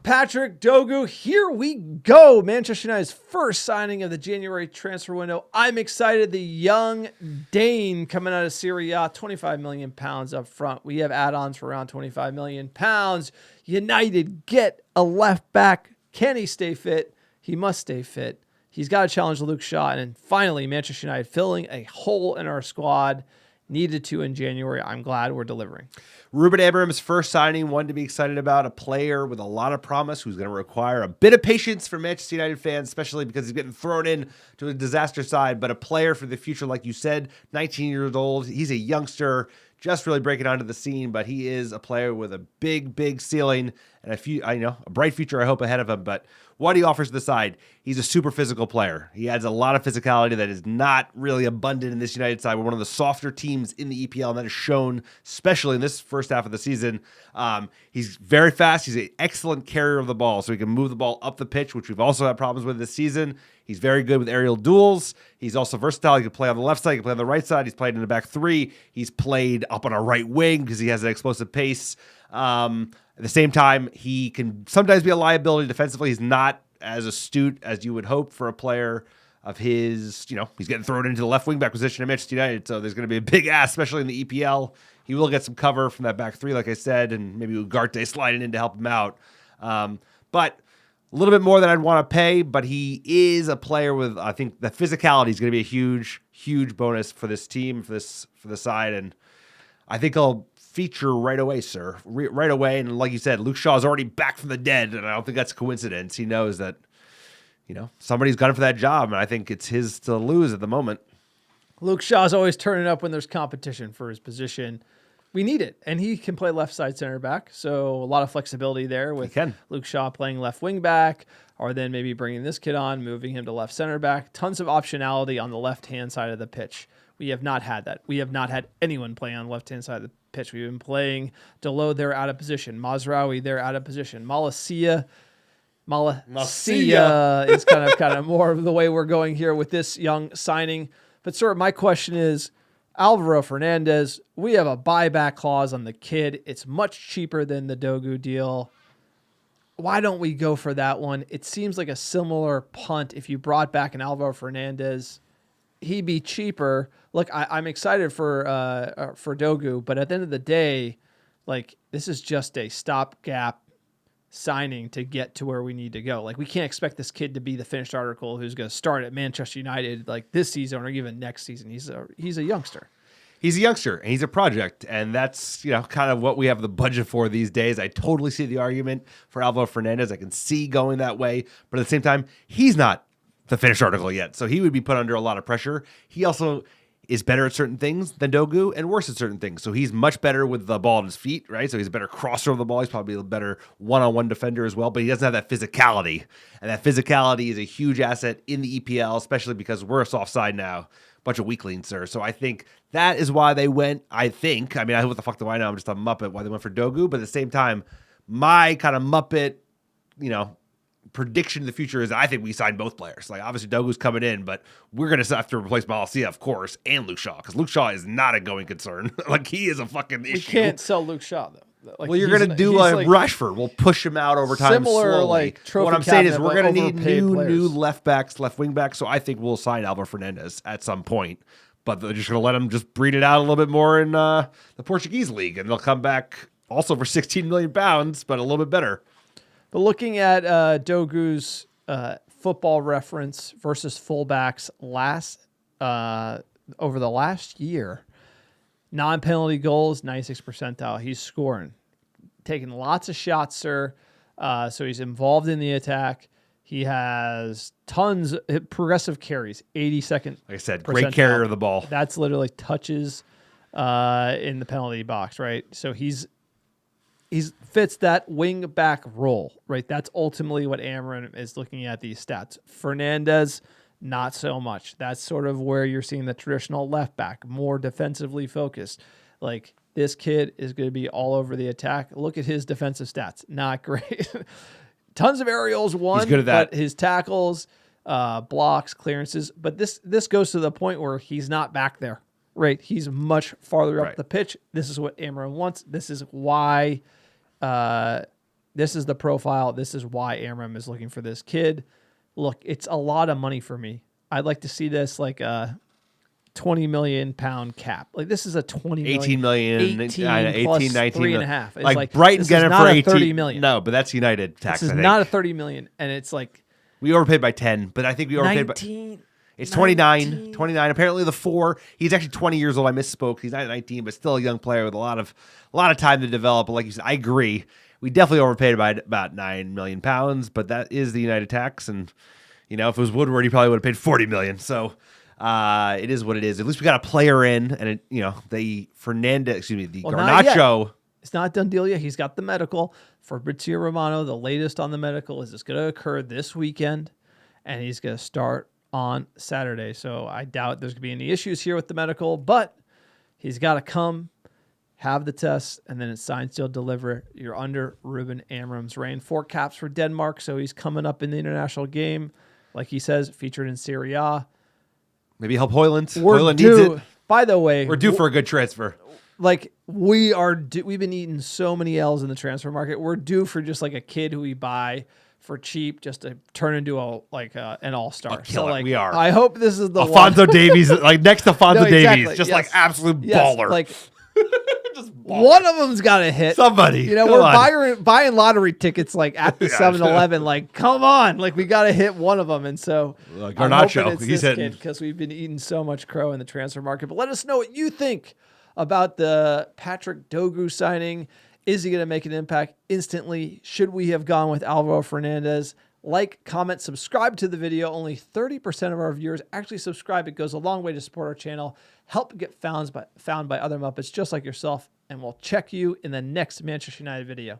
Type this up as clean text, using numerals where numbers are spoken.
Patrick Dorgu. Here we go. Manchester United's first signing of the January transfer window. I'm excited. The young Dane coming out of Serie A, £25 million up front. We have add-ons for around £25 million. United get a left back. Can he stay fit? He must stay fit. He's got to challenge Luke Shaw. And then finally, Manchester United filling a hole in our squad. Needed to in January. I'm glad we're delivering. Ruben Amorim's first signing, one to be excited about, a player with a lot of promise who's going to require a bit of patience for Manchester United fans, especially because he's getting thrown in to a disaster side, but a player for the future, like you said, 19 years old. He's a youngster, just really breaking onto the scene, but he is a player with a big ceiling and a bright future, I hope, ahead of him. But what he offers to the side, he's a super physical player. He adds a lot of physicality that is not really abundant in this United side. We're one of the softer teams in the EPL, and that is shown, especially in this first half of the season. He's very fast. He's an excellent carrier of the ball, so he can move the ball up the pitch, which we've also had problems with this season. He's very good with aerial duels. He's also versatile. He can play on the left side. He can play on the right side. He's played in the back three. He's played up on a right wing because he has an explosive pace. At the same time, he can sometimes be a liability defensively. He's not as astute as you would hope for a player of his, he's getting thrown into the left wing back position in Manchester United. So there's going to be a big ask, especially in the EPL. He will get some cover from that back three, like I said, and maybe Ugarte sliding in to help him out. But a little bit more than I'd want to pay, but he is a player with, I think, the physicality is going to be a huge bonus for this team, for the side. And I think he'll feature right away, sir. Right away. And like you said, Luke Shaw is already back from the dead, and I don't think that's a coincidence. He knows that, somebody's got him for that job, and I think it's his to lose at the moment. Luke Shaw's always turning up when there's competition for his position. We need it, and he can play left side center back, so a lot of flexibility there with Luke Shaw playing left wing back, or then maybe bringing this kid on, moving him to left center back. Tons of optionality on the left-hand side of the pitch. We have not had that. We have not had anyone play on the left-hand side of the pitch. We've been playing Delo, they're out of position. Mazraoui, they're out of position. Malacia is kind of more of the way we're going here with this young signing. But sort of my question is, Alvaro Fernandez, we have a buyback clause on the kid. It's much cheaper than the Dorgu deal. Why don't we go for that one? It seems like a similar punt. If you brought back an Alvaro Fernandez, he'd be cheaper. Look, I'm excited for Dorgu, but at the end of the day, this is just a stopgap signing to get to where we need to go. We can't expect this kid to be the finished article who's going to start at Manchester United this season or even next season. He's a youngster. He's a youngster, and he's a project, and that's kind of what we have the budget for these days. I totally see the argument for Alvaro Fernandez. I can see going that way, but at the same time, he's not the finished article yet, so he would be put under a lot of pressure. He also is better at certain things than Dorgu and worse at certain things. So he's much better with the ball at his feet, right? So he's a better crosser of the ball. He's probably a better one-on-one defender as well, but he doesn't have that physicality. And that physicality is a huge asset in the EPL, especially because we're a soft side now. Bunch of weaklings, sir. So I think that is why they went, what the fuck do I know? I'm just a Muppet why they went for Dorgu. But at the same time, my kind of Muppet, prediction in the future is I think we sign both players. Obviously Dorgu's coming in, but we're going to have to replace Malacia, of course, and Luke Shaw, because Luke Shaw is not a going concern. He is a fucking issue. We can't sell Luke Shaw, though. You're going to do Rashford. We'll push him out over time slowly. What I'm saying is we're going to need new left backs, left wing backs, so I think we'll sign Alvaro Fernandez at some point, but they're just going to let him just breed it out a little bit more in the Portuguese league, and they'll come back also for £16 million, but a little bit better. But looking at Dorgu's Football Reference versus fullbacks over the last year, non-penalty goals, 96th percentile. He's scoring, taking lots of shots, sir. So he's involved in the attack. He has tons of progressive carries, 82nd. Like I said, great carrier of the ball. That's literally touches in the penalty box, right? So he fits that wing back role, right? That's ultimately what Amorim is looking at these stats. Fernandez, not so much. That's sort of where you're seeing the traditional left back, more defensively focused. This kid is going to be all over the attack. Look at his defensive stats. Not great. Tons of aerials, He's good at that. But his tackles, blocks, clearances. But this goes to the point where he's not back there, right? He's much farther up the pitch. This is what Amorim wants. This is why this is the profile. This is why Amorim is looking for this kid. Look, it's a lot of money for me. I'd like to see this like a 20 million pound cap. Like this is a 20 million, 18 million, 18 plus 19 3.5. It's like Brighton this get is him not for a 18 30 million. No, but that's United tax. This is I think. not a 30 million, and it's like we overpaid by 10, but I think we overpaid 19. by. It's 29. 29. Apparently, the 4. He's actually 20 years old. I misspoke. He's not 19, but still a young player with a lot of time to develop. But like you said, I agree. We definitely overpaid by about £9 million, but that is the United tax. And if it was Woodward, he probably would have paid 40 million. So it is what it is. At least we got a player in, and the Garnacho. It's not a done deal yet. He's got the medical. Fabrizio Romano, the latest on the medical is it's going to occur this weekend, and he's going to start on Saturday. So I doubt there's going to be any issues here with the medical, but he's got to come, have the test, and then it's signed, sealed, deliver. You're under Ruben Amorim's reign. 4 caps for Denmark, so he's coming up in the international game. Like he says, featured in Serie A. Maybe help Hoyland. Hoyland needs it. By the way, we're due for a good transfer. Like we've been eating so many L's in the transfer market. We're due for just like a kid who we buy for cheap just to turn into an all-star. So like we are. I hope this is the Alphonso Davies, like next to Alphonso Davies, just like absolute baller. Like just one of them's got to hit. Somebody. We're buying lottery tickets like at the 7-Eleven. Like, come on, like we got to hit one of them. And so Garnacho, he's hitting because we've been eating so much crow in the transfer market. But let us know what you think about the Patrick Dorgu signing. Is he going to make an impact instantly? Should we have gone with Alvaro Fernandez? Like, comment, subscribe to the video. Only 30% of our viewers actually subscribe. It goes a long way to support our channel. Help get found by other Muppets just like yourself. And we'll check you in the next Manchester United video.